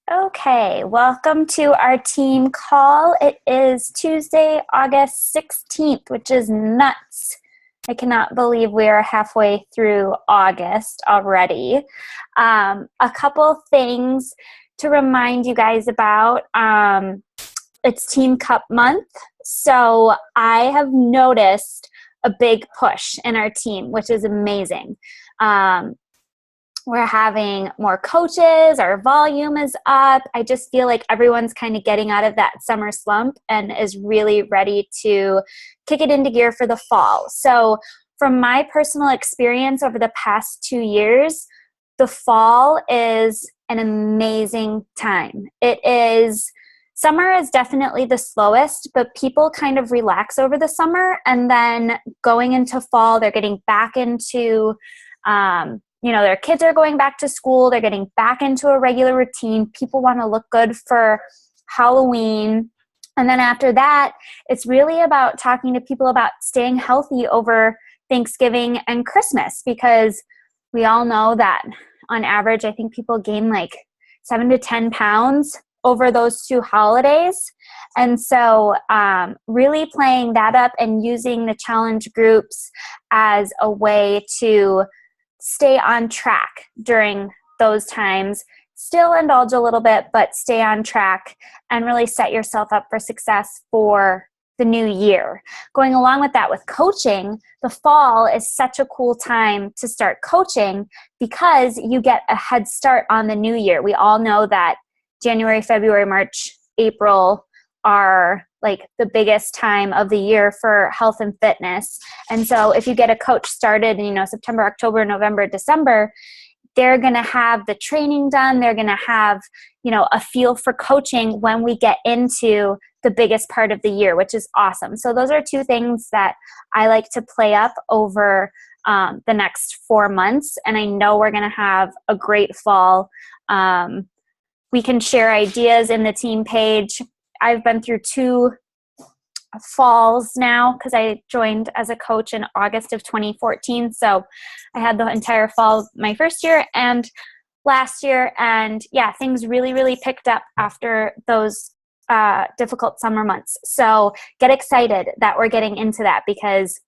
Okay, welcome to our team call. It is Tuesday, August 16th, which is nuts. I cannot believe we are halfway through August already. A couple things to remind you guys about. It's Team Cup month, so I have noticed a big push in our team, which is amazing. We're having more coaches, our volume is up. I just feel like everyone's kind of getting out of that summer slump and is really ready to kick it into gear for the fall. So from my personal experience over the past 2 years, the fall is an amazing time. Summer is definitely the slowest, but people kind of relax over the summer, and then going into fall, they're getting back into their kids are going back to school. They're getting back into a regular routine. People want to look good for Halloween. And then after that, it's really about talking to people about staying healthy over Thanksgiving and Christmas, because we all know that on average, I think people gain like 7 to 10 pounds over those two holidays. And so really playing that up and using the challenge groups as a way to stay on track during those times. Still indulge a little bit, but stay on track and really set yourself up for success for the new year. Going along with that with coaching, the fall is such a cool time to start coaching because you get a head start on the new year. We all know that January, February, March, April are like the biggest time of the year for health and fitness. And so if you get a coach started in, September, October, November, December, they're going to have the training done. They're going to have, a feel for coaching when we get into the biggest part of the year, which is awesome. So those are two things that I like to play up over the next 4 months. And I know we're going to have a great fall. We can share ideas in the team page. I've been through 2 falls now because I joined as a coach in August of 2014. So I had the entire fall my first year and last year. And yeah, things really, really picked up after those difficult summer months. So get excited that we're getting into that, because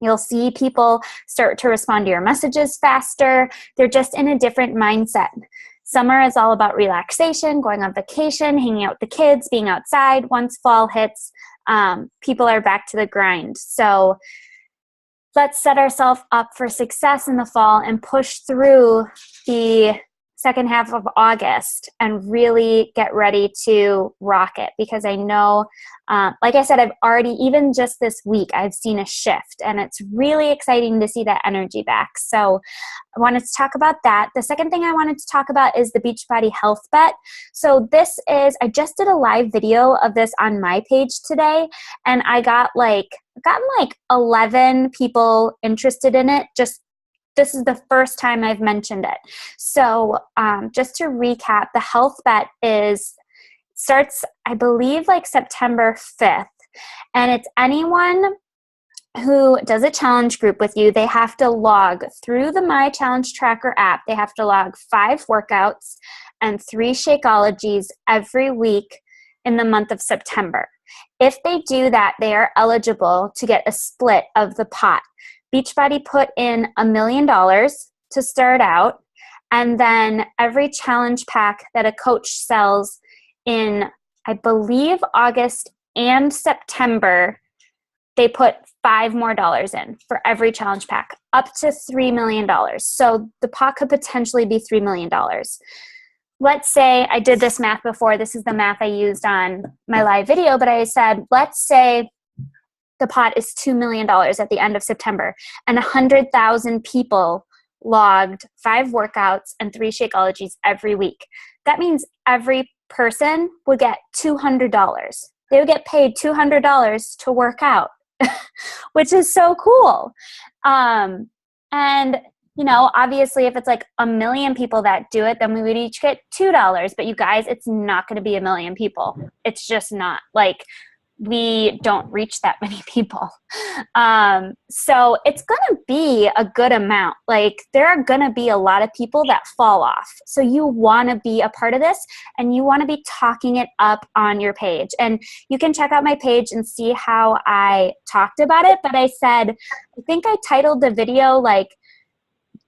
you'll see people start to respond to your messages faster. They're just in a different mindset. Summer is all about relaxation, going on vacation, hanging out with the kids, being outside. Once fall hits, people are back to the grind. So let's set ourselves up for success in the fall and push through the second half of August and really get ready to rock it, because I know, like I said, I've already, even just this week, I've seen a shift, and it's really exciting to see that energy back. So I wanted to talk about that. The second thing I wanted to talk about is the Beachbody Health Bet. So I just did a live video of this on my page today, and I gotten like 11 people interested in it. This is the first time I've mentioned it. So just to recap, the health bet starts, I believe, like September 5th. And it's anyone who does a challenge group with you. They have to log through the My Challenge Tracker app. They have to log 5 workouts and 3 Shakeologies every week in the month of September. If they do that, they are eligible to get a split of the pot. Beachbody put in $1 million to start out, and then every challenge pack that a coach sells in, I believe, August and September, they put $5 more in for every challenge pack, up to $3 million. So the pot could potentially be $3 million. Let's say, I did this math before. This is the math I used on my live video, but I said, let's say the pot is $2 million at the end of September, and 100,000 people logged 5 workouts and 3 Shakeologies every week. That means every person would get $200. They would get paid $200 to work out, which is so cool. And, obviously if it's like 1 million people that do it, then we would each get $2. But you guys, it's not going to be 1 million people. It's just not. Like, we don't reach that many people. So it's going to be a good amount. Like, there are going to be a lot of people that fall off. So you want to be a part of this, and you want to be talking it up on your page. And you can check out my page and see how I talked about it. But I said, I think I titled the video like,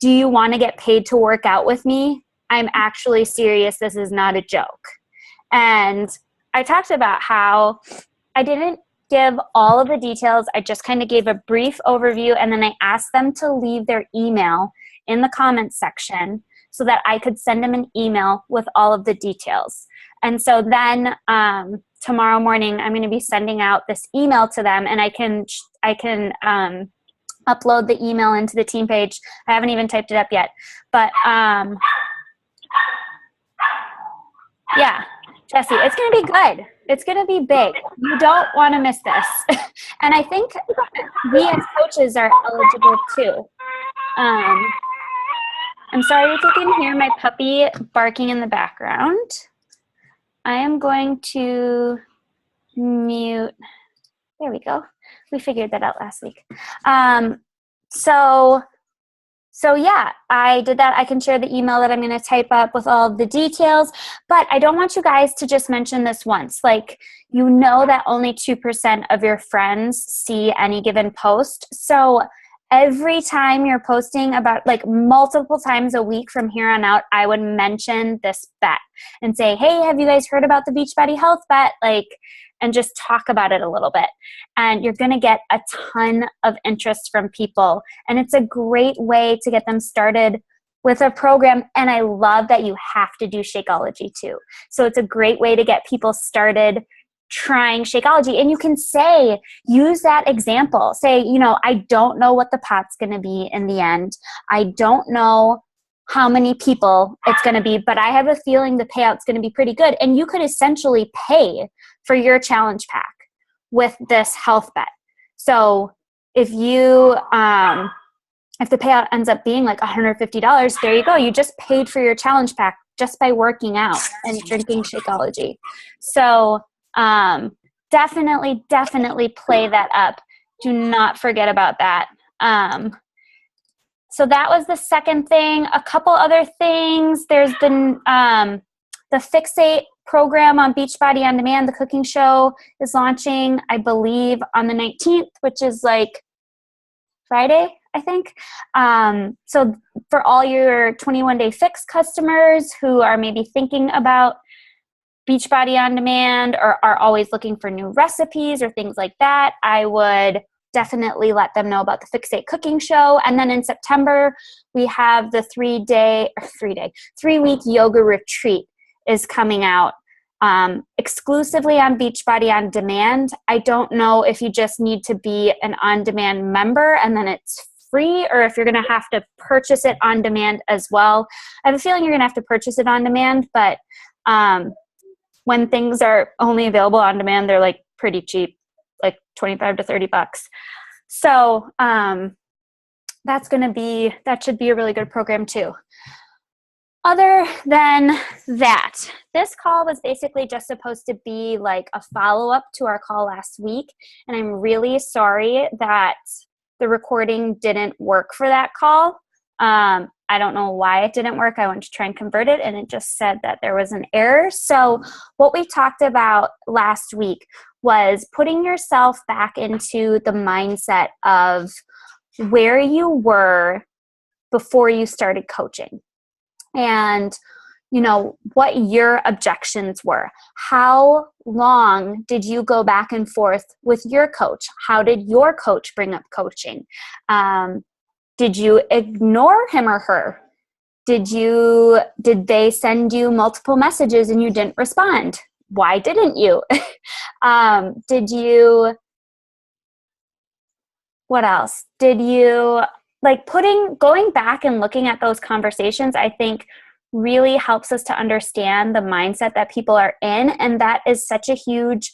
do you want to get paid to work out with me? I'm actually serious. This is not a joke. And I talked about how I didn't give all of the details. I just kind of gave a brief overview, and then I asked them to leave their email in the comments section so that I could send them an email with all of the details. And so then tomorrow morning, I'm going to be sending out this email to them, and I can upload the email into the team page. I haven't even typed it up yet, but yeah, Jesse, it's going to be good. It's going to be big. You don't want to miss this. And I think we as coaches are eligible too. I'm sorry if you can hear my puppy barking in the background. I am going to mute. There we go. We figured that out last week. So yeah, I did that. I can share the email that I'm going to type up with all of the details, but I don't want you guys to just mention this once. Like, you know that only 2% of your friends see any given post. So every time you're posting about, like, multiple times a week from here on out, I would mention this bet and say, hey, have you guys heard about the Beachbody Health bet? Like, and just talk about it a little bit. And you're going to get a ton of interest from people. And it's a great way to get them started with a program. And I love that you have to do Shakeology too. So it's a great way to get people started trying Shakeology. And you can say, use that example. Say, you know, I don't know what the pot's going to be in the end. I don't know how many people it's going to be, but I have a feeling the payout's going to be pretty good. And you could essentially pay for your challenge pack with this health bet. So if you, if the payout ends up being like $150, there you go. You just paid for your challenge pack just by working out and drinking Shakeology. So definitely play that up. Do not forget about that. So that was the second thing. A couple other things. There's been the Fixate program on Beachbody On Demand. The cooking show is launching, I believe, on the 19th, which is like Friday, I think. So for all your 21-day fix customers who are maybe thinking about Beachbody On Demand or are always looking for new recipes or things like that, I would definitely let them know about the Fixate cooking show. And then in September, we have the 3-week yoga retreat is coming out exclusively on Beachbody On Demand. I don't know if you just need to be an on-demand member and then it's free, or if you're going to have to purchase it on demand as well. I have a feeling you're going to have to purchase it on demand, but when things are only available on demand, they're like pretty cheap, like $25 to $30. So that should be a really good program too. Other than that, this call was basically just supposed to be like a follow-up to our call last week. And I'm really sorry that the recording didn't work for that call. I don't know why it didn't work. I went to try and convert it and it just said that there was an error. So what we talked about last week was putting yourself back into the mindset of where you were before you started coaching. And, you know, what your objections were. How long did you go back and forth with your coach? How did your coach bring up coaching? Did you ignore him or her? Did they send you multiple messages and you didn't respond? Why didn't you? What else? Going back and looking at those conversations, I think really helps us to understand the mindset that people are in. And that is such a huge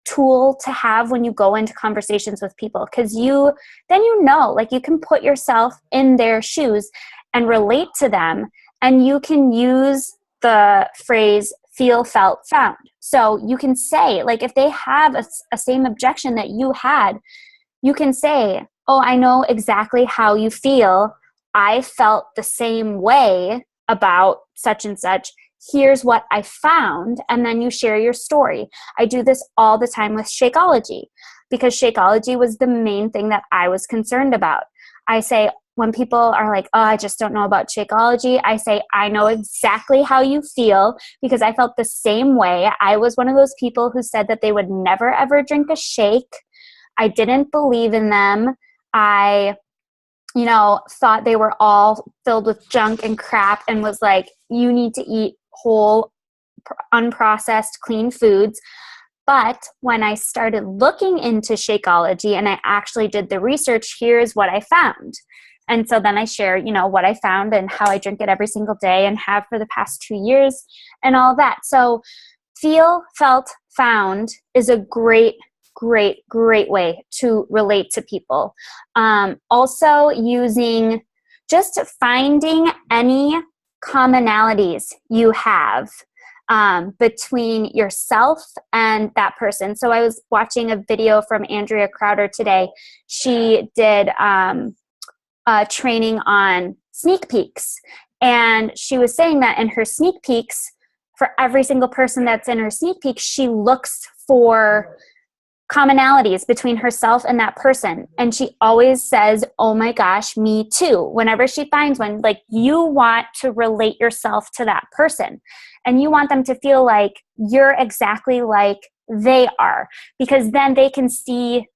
tool to have when you go into conversations with people, because you can put yourself in their shoes and relate to them. And you can use the phrase feel, felt, found. So you can say, like, if they have a same objection that you had, you can say, oh, I know exactly how you feel. I felt the same way about such and such. Here's what I found. And then you share your story. I do this all the time with Shakeology, because Shakeology was the main thing that I was concerned about. I say, when people are like, oh, I just don't know about Shakeology, I say, I know exactly how you feel, because I felt the same way. I was one of those people who said that they would never, ever drink a shake. I didn't believe in them. I, thought they were all filled with junk and crap, and was like, you need to eat whole, unprocessed, clean foods. But when I started looking into Shakeology and I actually did the research, here's what I found. And so then I share, what I found and how I drink it every single day and have for the past 2 years and all that. So feel, felt, found is a great way to relate to people. Also using, just finding any commonalities you have between yourself and that person. So I was watching a video from Andrea Crowder today. She did training on sneak peeks. And she was saying that in her sneak peeks, for every single person that's in her sneak peek, she looks for commonalities between herself and that person. And she always says, oh my gosh, me too. Whenever she finds one, like, you want to relate yourself to that person, and you want them to feel like you're exactly like they are, because then they can see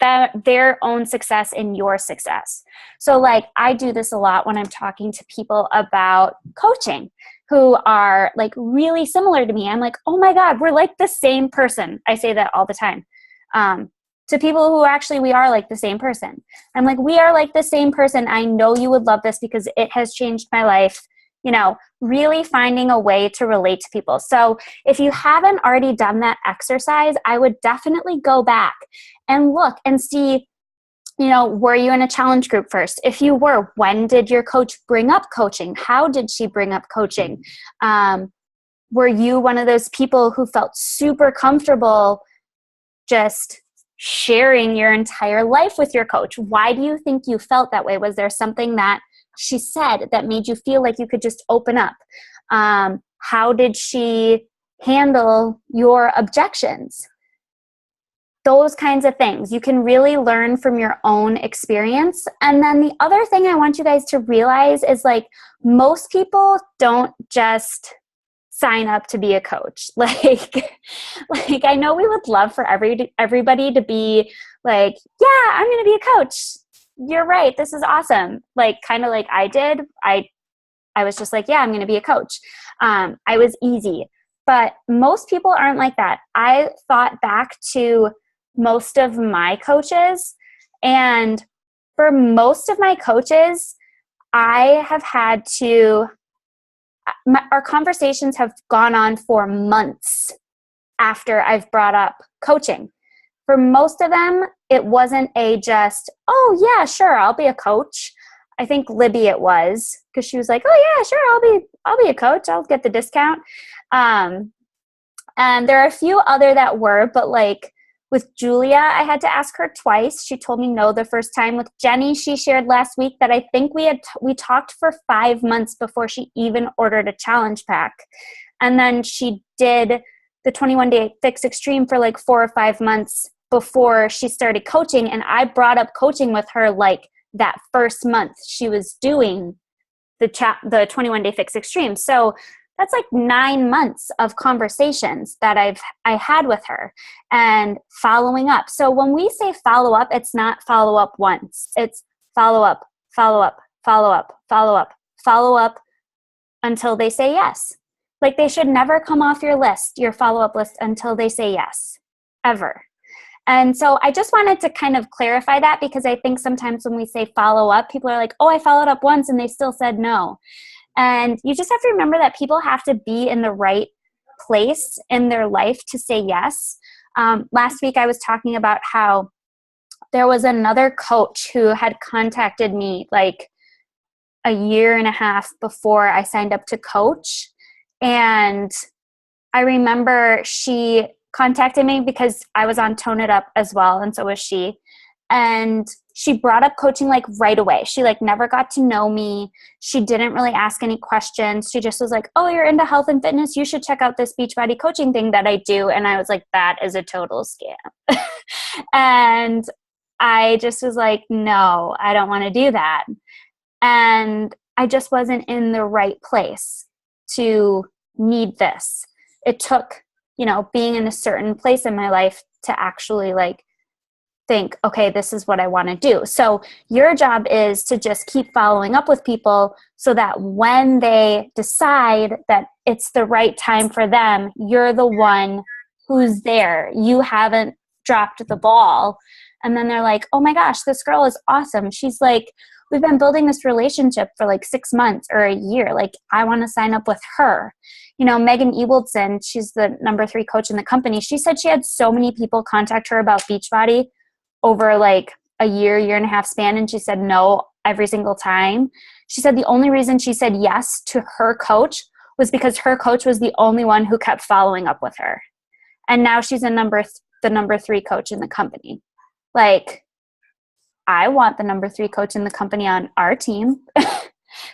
that their own success in your success. So like, I do this a lot when I'm talking to people about coaching who are like really similar to me. I'm like, oh my God, we're like the same person. I say that all the time to people who actually, we are like the same person. I'm like, we are like the same person. I know you would love this because it has changed my life. Really finding a way to relate to people. So if you haven't already done that exercise, I would definitely go back and look and see, were you in a challenge group first? If you were, when did your coach bring up coaching? How did she bring up coaching? Were you one of those people who felt super comfortable just sharing your entire life with your coach? Why do you think you felt that way? Was there something that she said that made you feel like you could just open up? How did she handle your objections? Those kinds of things. You can really learn from your own experience. And then the other thing I want you guys to realize is, like, most people don't just sign up to be a coach. Like I know we would love for everybody to be like, yeah, I'm going to be a coach. You're right. This is awesome. Like, kind of like I did. I was just like, yeah, I'm going to be a coach. I was easy. But most people aren't like that. I thought back to most of my coaches, and for most of my coaches, I have had to, our conversations have gone on for months after I've brought up coaching. For most of them, it wasn't a just, oh yeah, sure, I'll be a coach. I think Libby it was, because she was like, oh yeah, sure, I'll be a coach. I'll get the discount. And there are a few other that were, but like with Julia, I had to ask her twice. She told me no the first time. With Jenny, she shared last week that I think we talked for 5 months before she even ordered a challenge pack. And then she did the 21-day fix extreme for like 4 or 5 months before she started coaching. And I brought up coaching with her like that first month she was doing the 21-day fix extreme. So that's like 9 months of conversations that I had with her and following up. So when we say follow up, it's not follow up once. It's follow up, follow up, follow up, follow up, follow up until they say yes. Like, they should never come off your list, your follow-up list, until they say yes, ever. And so I just wanted to kind of clarify that, because I think sometimes when we say follow up, people are like, oh, I followed up once and they still said no. And you just have to remember that people have to be in the right place in their life to say yes. Last week I was talking about how there was another coach who had contacted me like a year and a half before I signed up to coach. And I remember she contacted me because I was on Tone It Up as well, and so was she. And she brought up coaching like right away. She like never got to know me. She didn't really ask any questions. She just was like, oh, you're into health and fitness. You should check out this Beachbody coaching thing that I do. And I was like, that is a total scam. And I just was like, no, I don't want to do that. And I just wasn't in the right place to need this. It took, being in a certain place in my life to actually like think, okay, this is what I want to do. So your job is to just keep following up with people so that when they decide that it's the right time for them, you're the one who's there. You haven't dropped the ball. And then they're like, oh my gosh, this girl is awesome. She's like, we've been building this relationship for like 6 months or a year. Like, I want to sign up with her. Megan Ewaldson, she's the number 3 coach in the company. She said she had so many people contact her about Beachbody over like a year and a half span. And she said no every single time. She said the only reason she said yes to her coach was because her coach was the only one who kept following up with her. And now she's the number 3 coach in the company. Like, I want the number 3 coach in the company on our team.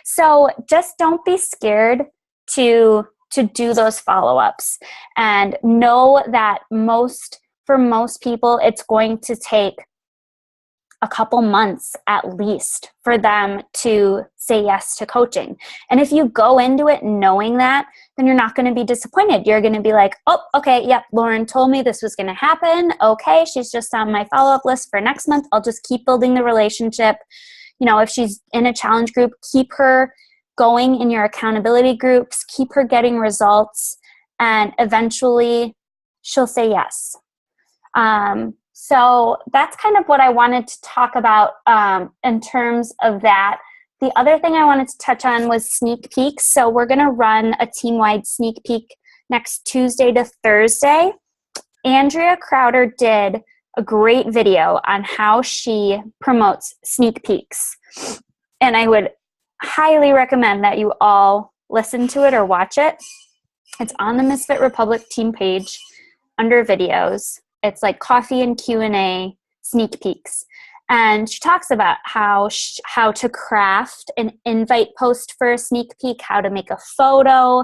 So just don't be scared to do those follow-ups, and know that for most people, it's going to take a couple months at least for them to say yes to coaching. And if you go into it knowing that, then you're not going to be disappointed. You're going to be like, oh, okay, yep, Lauren told me this was going to happen. Okay, she's just on my follow-up list for next month. I'll just keep building the relationship. If she's in a challenge group, keep her going in your accountability groups, keep her getting results, and eventually she'll say yes. So that's kind of what I wanted to talk about in terms of that. The other thing I wanted to touch on was sneak peeks. So we're going to run a team-wide sneak peek next Tuesday to Thursday. Andrea Crowder did a great video on how she promotes sneak peeks. And I would highly recommend that you all listen to it or watch it. It's on the Misfit Republic team page under videos. It's like coffee and Q&A sneak peeks. And she talks about how to craft an invite post for a sneak peek, how to make a photo.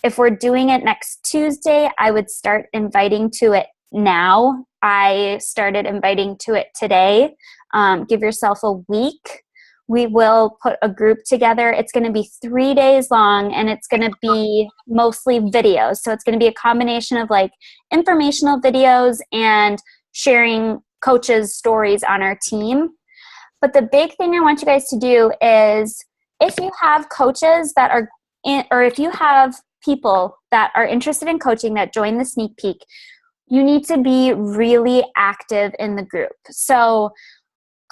If we're doing it next Tuesday, I would start inviting to it now. I started inviting to it today. Give yourself a week. We will put a group together. It's going to be 3 days long, and it's going to be mostly videos. So it's going to be a combination of like informational videos and sharing coaches' stories on our team. But the big thing I want you guys to do is, if you have coaches that are or if you have people that are interested in coaching that join the sneak peek, you need to be really active in the group. So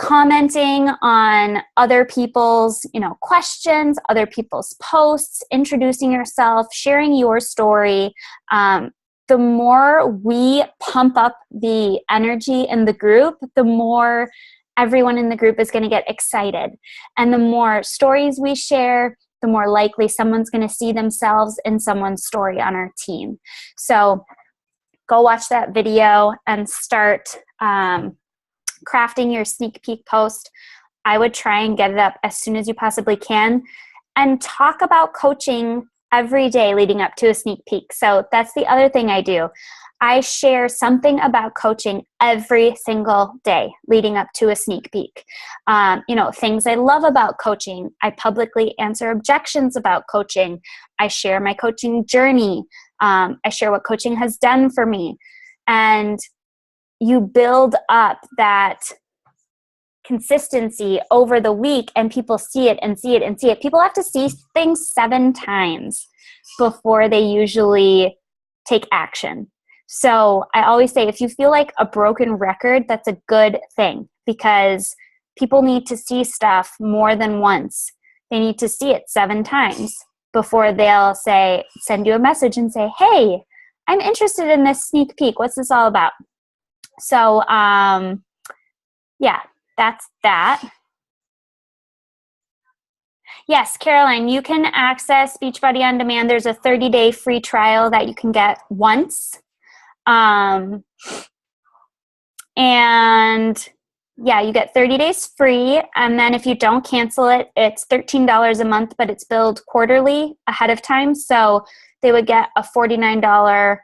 commenting on other people's, questions, other people's posts, introducing yourself, sharing your story. The more we pump up the energy in the group, the more everyone in the group is going to get excited. And the more stories we share, the more likely someone's going to see themselves in someone's story on our team. So go watch that video and start crafting your sneak peek post. I would try and get it up as soon as you possibly can, and talk about coaching every day leading up to a sneak peek. So that's the other thing I do. I share something about coaching every single day leading up to a sneak peek. Things I love about coaching. I publicly answer objections about coaching. I share my coaching journey. I share what coaching has done for me. And you build up that consistency over the week, and people see it and see it and see it. People have to see things 7 times before they usually take action. So I always say, if you feel like a broken record, that's a good thing, because people need to see stuff more than once. They need to see it 7 times before they'll send you a message and say, hey, I'm interested in this sneak peek. What's this all about? So, yeah, that's that. Yes, Caroline, you can access Beachbody On Demand. There's a 30-day free trial that you can get once. And yeah, you get 30 days free. And then if you don't cancel it, it's $13 a month, but it's billed quarterly ahead of time. So they would get a $49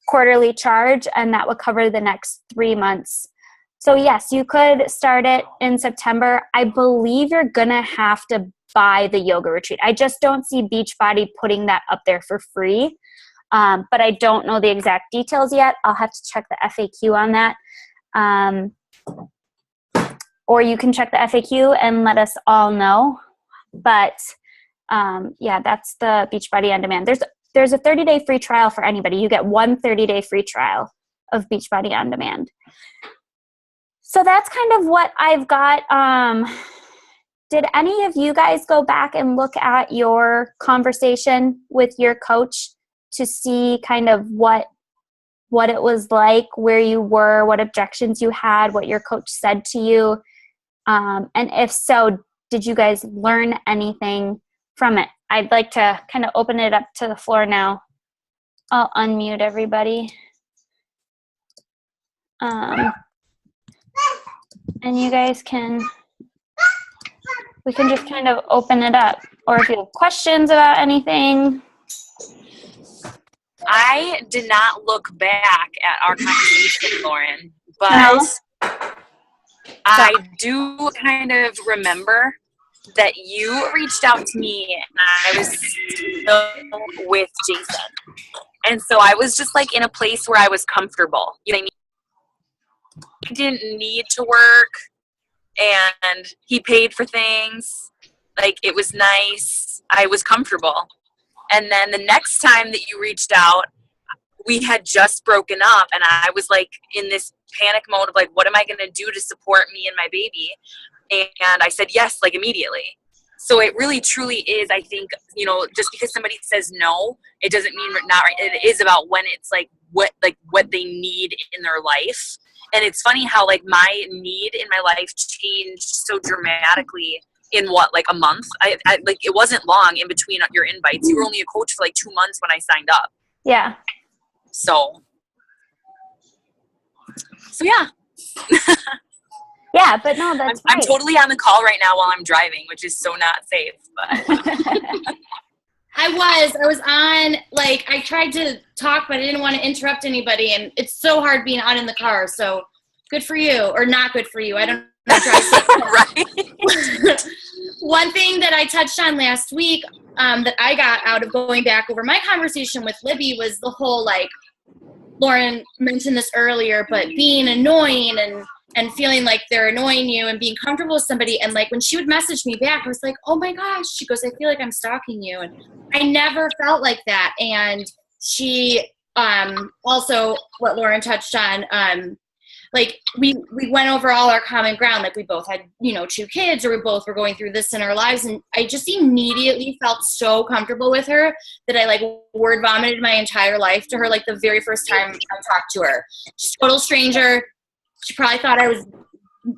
quarterly charge, and that would cover the next 3 months. So yes, you could start it in September. I believe you're going to have to buy the yoga retreat. I just don't see Beachbody putting that up there for free. But I don't know the exact details yet. I'll have to check the FAQ on that. Or you can check the FAQ and let us all know. But yeah, that's the Beachbody On Demand. There's a 30-day free trial for anybody. You get one 30-day free trial of Beachbody On Demand. So that's kind of what I've got. Did any of you guys go back and look at your conversation with your coach to see kind of what it was like, where you were, what objections you had, what your coach said to you? And if so, did you guys learn anything from it? I'd like to kind of open it up to the floor now. I'll unmute everybody. And you guys we can just kind of open it up. Or if you have questions about anything. I did not look back at our conversation, Lauren, but No. I do kind of remember that you reached out to me and I was still with Jason. And so I was just like in a place where I was comfortable. You know what I mean? I didn't need to work and he paid for things. Like it was nice. I was comfortable. And then the next time that you reached out, we had just broken up and I was like in this panic mode of like, what am I going to do to support me and my baby? And I said yes, like immediately. So it really truly is, I think, you know, just because somebody says no, it doesn't mean not right. It is about when it's like what they need in their life. And it's funny how like my need in my life changed so dramatically in like a month. I like it wasn't long in between your invites. You were only a coach for like 2 months when I signed up. Yeah. So yeah. Yeah, but no, that's right. I'm totally on the call right now while I'm driving, which is so not safe. But. I was on, like, I tried to talk, but I didn't want to interrupt anybody, and it's so hard being on in the car, so good for you, or not good for you. I don't know. Right. One thing that I touched on last week that I got out of going back over my conversation with Libby was the whole, like, Lauren mentioned this earlier, but being annoying and feeling like they're annoying you and being comfortable with somebody. And like when she would message me back, I was like, oh my gosh, she goes, I feel like I'm stalking you. And I never felt like that. And she also, what Lauren touched on, like we went over all our common ground. Like we both had, 2 kids, or we both were going through this in our lives. And I just immediately felt so comfortable with her that I like word vomited my entire life to her. Like the very first time I talked to her, she's a total stranger. She probably thought I was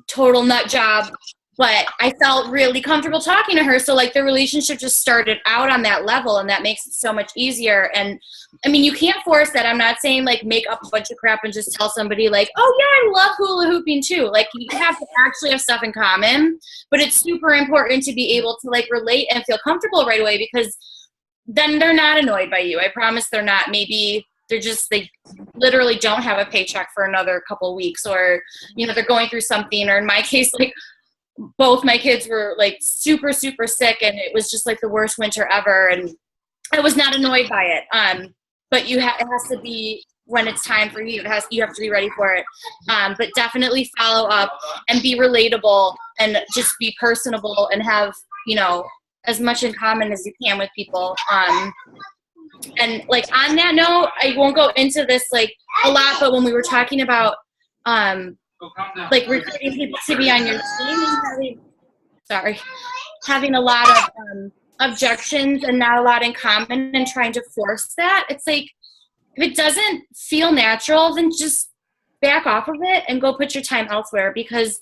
total nut job, but I felt really comfortable talking to her. So like the relationship just started out on that level, and that makes it so much easier. And I mean, you can't force that. I'm not saying like make up a bunch of crap and just tell somebody like, oh yeah, I love hula hooping too. Like you have to actually have stuff in common, but it's super important to be able to like relate and feel comfortable right away, because then they're not annoyed by you. I promise they're not. Maybe they literally don't have a paycheck for another couple of weeks, or, they're going through something, or in my case, like both my kids were like super, super sick, and it was just like the worst winter ever. And I was not annoyed by it. But it has to be when it's time for you. You have to be ready for it. But definitely follow up and be relatable and just be personable and have, as much in common as you can with people. And like on that note, I won't go into this like a lot, but when we were talking about like recruiting people to be on your team and having a lot of objections and not a lot in common and trying to force that, it's like if it doesn't feel natural, then just back off of it and go put your time elsewhere, because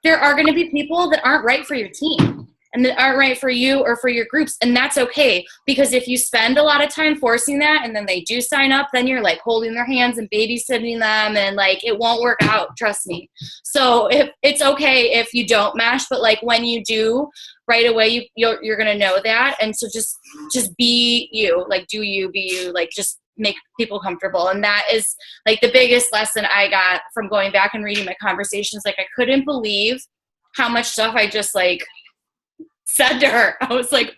there are going to be people that aren't right for your team. and that aren't right for you or for your groups. And that's okay, because if you spend a lot of time forcing that and then they do sign up, then you're like holding their hands and babysitting them, and like it won't work out, trust me. So if it's okay if you don't mesh, but like when you do, right away you're gonna know that. And so just be you, like do you, be you, like just make people comfortable. And that is like the biggest lesson I got from going back and reading my conversations. Like I couldn't believe how much stuff I just like said to her. I was like,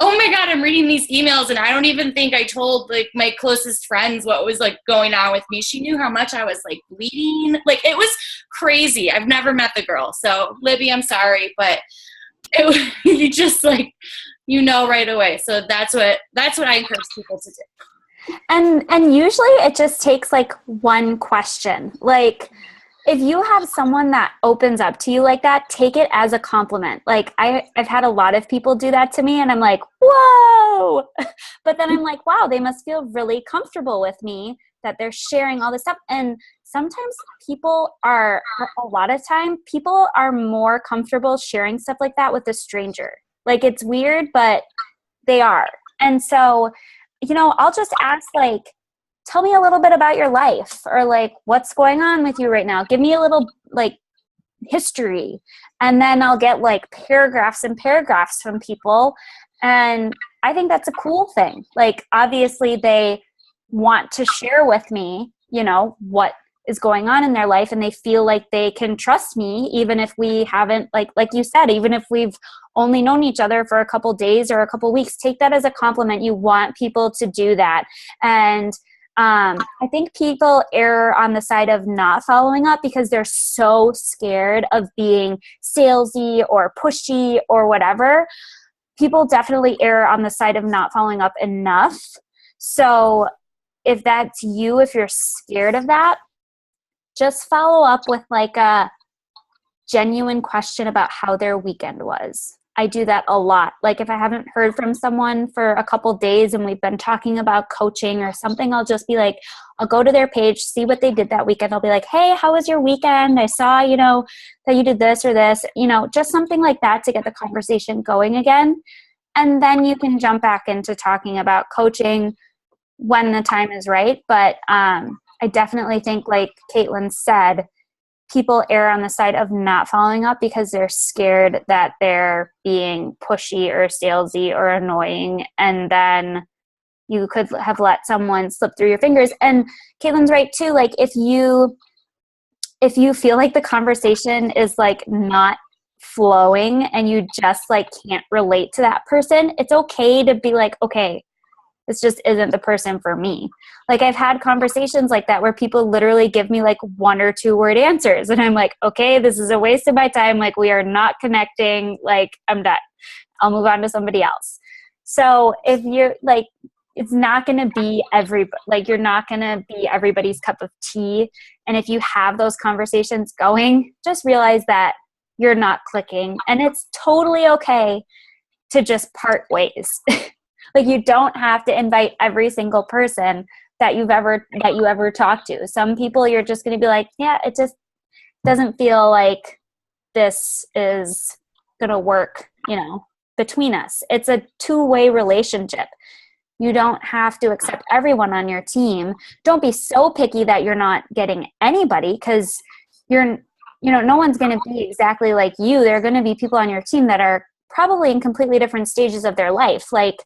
oh my God, I'm reading these emails and I don't even think I told like my closest friends what was like going on with me. She knew how much I was like bleeding. Like it was crazy. I've never met the girl. So Libby, I'm sorry, but you just like, you know, right away. So that's what I encourage people to do. And usually it just takes like one question. Like if you have someone that opens up to you like that, take it as a compliment. Like I've had a lot of people do that to me and I'm like, whoa. But then I'm like, wow, they must feel really comfortable with me that they're sharing all this stuff. And sometimes a lot of time, people are more comfortable sharing stuff like that with a stranger. Like it's weird, but they are. And so, you know, I'll just ask like, tell me a little bit about your life, or like, what's going on with you right now? Give me a little like history. And then I'll get like paragraphs and paragraphs from people. And I think that's a cool thing. Like, obviously they want to share with me, you know, what is going on in their life, and they feel like they can trust me, even if we haven't, like you said, even if we've only known each other for a couple days or a couple weeks. Take that as a compliment. You want people to do that. And I think people err on the side of not following up because they're so scared of being salesy or pushy or whatever. People definitely err on the side of not following up enough. So if that's you, if you're scared of that, just follow up with like a genuine question about how their weekend was. I do that a lot. Like if I haven't heard from someone for a couple days and we've been talking about coaching or something, I'll just be like, I'll go to their page, see what they did that weekend. I'll be like, hey, how was your weekend? I saw, you know, that you did this or this, you know, just something like that to get the conversation going again. And then you can jump back into talking about coaching when the time is right. But I definitely think, like Caitlin said, people err on the side of not following up because they're scared that they're being pushy or salesy or annoying. And then you could have let someone slip through your fingers. And Caitlin's right too. Like if you feel like the conversation is like not flowing and you just like can't relate to that person, it's okay to be like, okay, this just isn't the person for me. Like I've had conversations like that where people literally give me like 1 or 2 word answers. And I'm like, okay, this is a waste of my time. Like we are not connecting. Like I'm done. I'll move on to somebody else. So if you're like, it's not going to be you're not going to be everybody's cup of tea. And if you have those conversations going, just realize that you're not clicking, and it's totally okay to just part ways. Like you don't have to invite every single person that you ever talked to. Some people you're just going to be like, yeah, it just doesn't feel like this is going to work, you know, between us. It's a 2-way relationship. You don't have to accept everyone on your team. Don't be so picky that you're not getting anybody, because no one's going to be exactly like you. There are going to be people on your team that are probably in completely different stages of their life. Like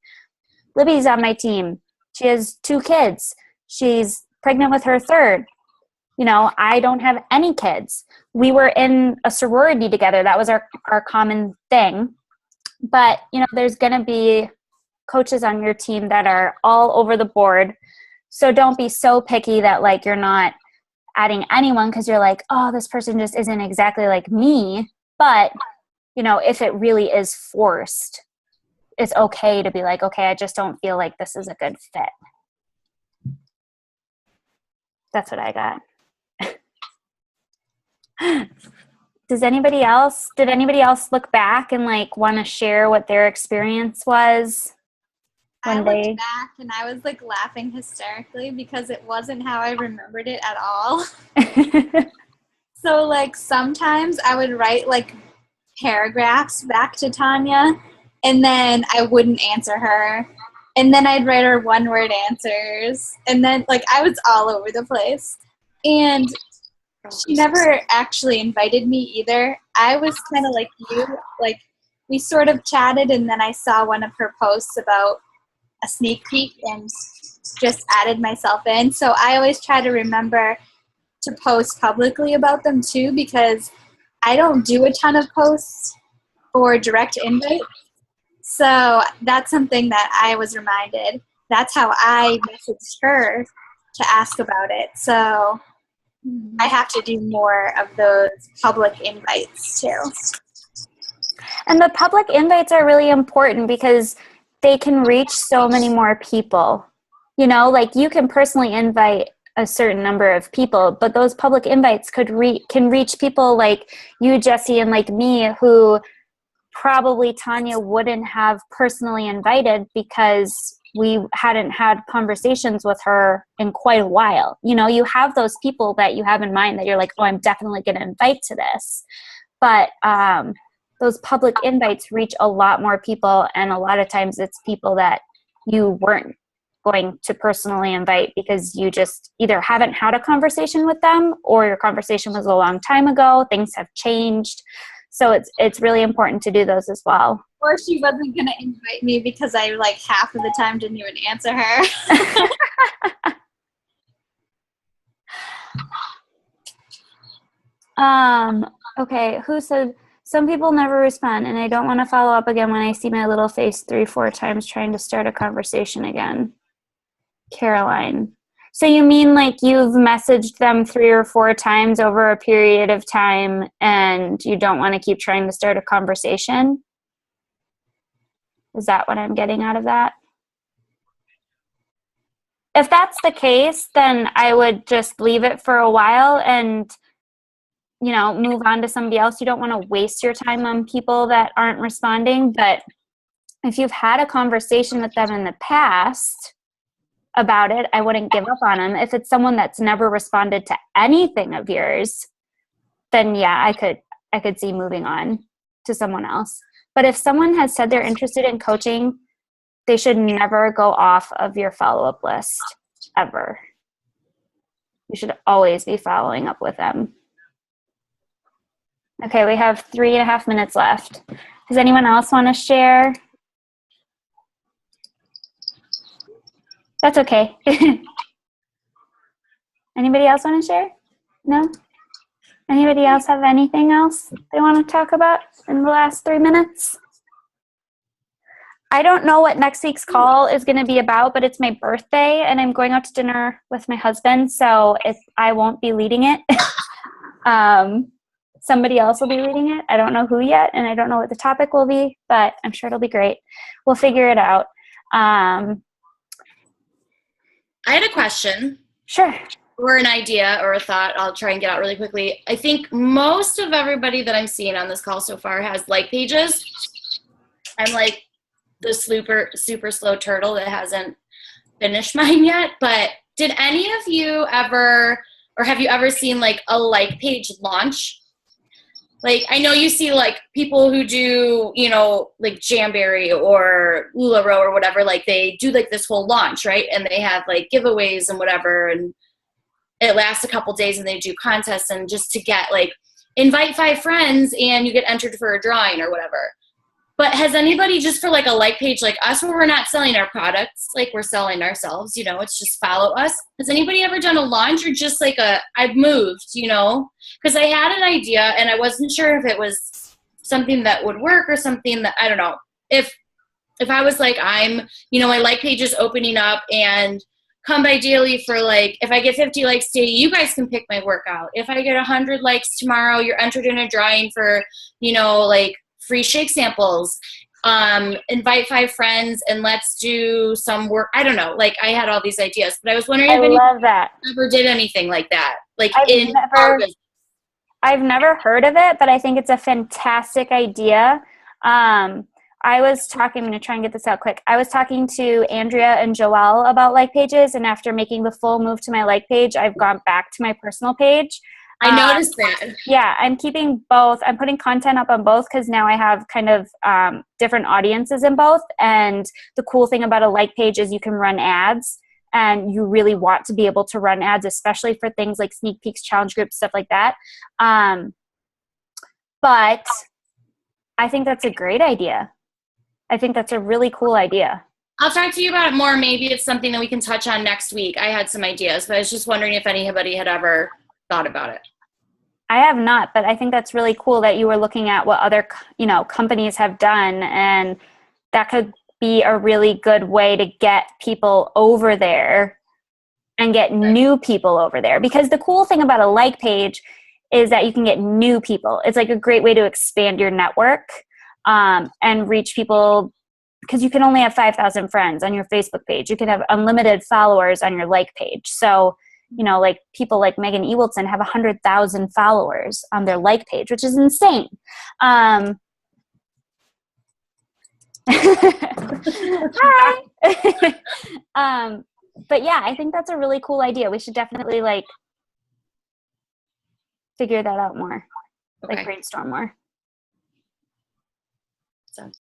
Libby's on my team. She has 2 kids. She's pregnant with her 3rd. You know, I don't have any kids. We were in a sorority together. That was our common thing. But, you know, there's going to be coaches on your team that are all over the board. So don't be so picky that like you're not adding anyone because you're like, oh, this person just isn't exactly like me. But, you know, if it really is forced, it's okay to be like, okay, I just don't feel like this is a good fit. That's what I got. Did anybody else look back and like want to share what their experience was? I looked back and I was like laughing hysterically because it wasn't how I remembered it at all. So like sometimes I would write like paragraphs back to Tanya, and then I wouldn't answer her. And then I'd write her one-word answers. And then, like, I was all over the place. And she never actually invited me either. I was kind of like you. Like, we sort of chatted, and then I saw one of her posts about a sneak peek and just added myself in. So I always try to remember to post publicly about them, too, because I don't do a ton of posts or direct invites. So that's something that I was reminded. That's how I messaged her to ask about it. So I have to do more of those public invites too. And the public invites are really important because they can reach so many more people. You know, like you can personally invite a certain number of people, but those public invites can reach people like you, Jesse, and like me, who probably Tanya wouldn't have personally invited because we hadn't had conversations with her in quite a while. You know, you have those people that you have in mind that you're like, oh, I'm definitely going to invite to this. But those public invites reach a lot more people, and a lot of times it's people that you weren't going to personally invite because you just either haven't had a conversation with them, or your conversation was a long time ago, things have changed. So it's really important to do those as well. Or she wasn't going to invite me because I, like, half of the time didn't even answer her. Okay, who said, some people never respond, and I don't want to follow up again when I see my little face 3-4 times trying to start a conversation again. Caroline. So you mean like you've messaged them 3 or 4 times over a period of time and you don't want to keep trying to start a conversation? Is that what I'm getting out of that? If that's the case, then I would just leave it for a while and, you know, move on to somebody else. You don't want to waste your time on people that aren't responding. But if you've had a conversation with them in the past about it, I wouldn't give up on them. If it's someone that's never responded to anything of yours, then yeah, I could see moving on to someone else. But if someone has said they're interested in coaching, they should never go off of your follow-up list ever. You should always be following up with them. Okay, we have 3.5 minutes left. Does anyone else want to share? That's okay. Anybody else want to share? No? Anybody else have anything else they want to talk about in the last 3 minutes? I don't know what next week's call is going to be about, but it's my birthday and I'm going out to dinner with my husband, so I won't be leading it. Somebody else will be leading it. I don't know who yet, and I don't know what the topic will be, but I'm sure it'll be great. We'll figure it out. I had a question. Sure. Or an idea or a thought. I'll try and get out really quickly. I think most of everybody that I'm seeing on this call so far has like pages. I'm like the super slow turtle that hasn't finished mine yet. But did any of you ever, or have you ever seen like a like page launch? Like, I know you see, like, people who do, you know, like, Jamberry or LuLaRoe or whatever, like, they do, like, this whole launch, right? And they have, like, giveaways and whatever, and it lasts a couple days, and they do contests, and just to get, like, invite 5 friends, and you get entered for a drawing or whatever. But has anybody, just for, like, a like page like us, where we're not selling our products, like, we're selling ourselves, you know, it's just follow us. Has anybody ever done a launch or just, like, I've moved, you know? Because I had an idea, and I wasn't sure if it was something that would work or something that, I don't know. If I was like, I'm, you know, my like page is opening up, and come by daily for, like, if I get 50 likes today, you guys can pick my workout. If I get 100 likes tomorrow, you're entered in a drawing for, you know, like, free shake samples. Invite 5 friends, and let's do some work. I don't know. Like, I had all these ideas, but I was wondering if anyone ever did anything like that. Like, I've never heard of it, but I think it's a fantastic idea. I was talking, I'm going to try and get this out quick. I was talking to Andrea and Joelle about like pages, and after making the full move to my like page, I've gone back to my personal page. I noticed that. Yeah, I'm keeping both. I'm putting content up on both because now I have kind of different audiences in both. And the cool thing about a like page is you can run ads, and you really want to be able to run ads, especially for things like sneak peeks, challenge groups, stuff like that. But I think that's a great idea. I think that's a really cool idea. I'll talk to you about it more. Maybe it's something that we can touch on next week. I had some ideas, but I was just wondering if anybody had ever thought about it. I have not, but I think that's really cool that you were looking at what other, companies have done, and that could be a really good way to get people over there and get new people over there. Because the cool thing about a like page is that you can get new people. It's like a great way to expand your network and reach people, because you can only have 5,000 friends on your Facebook page. You can have unlimited followers on your like page. So, like people like Megan Ewelton have 100,000 followers on their like page, which is insane. Hi. But yeah, I think that's a really cool idea. We should definitely figure that out more, Okay. brainstorm more. Sounds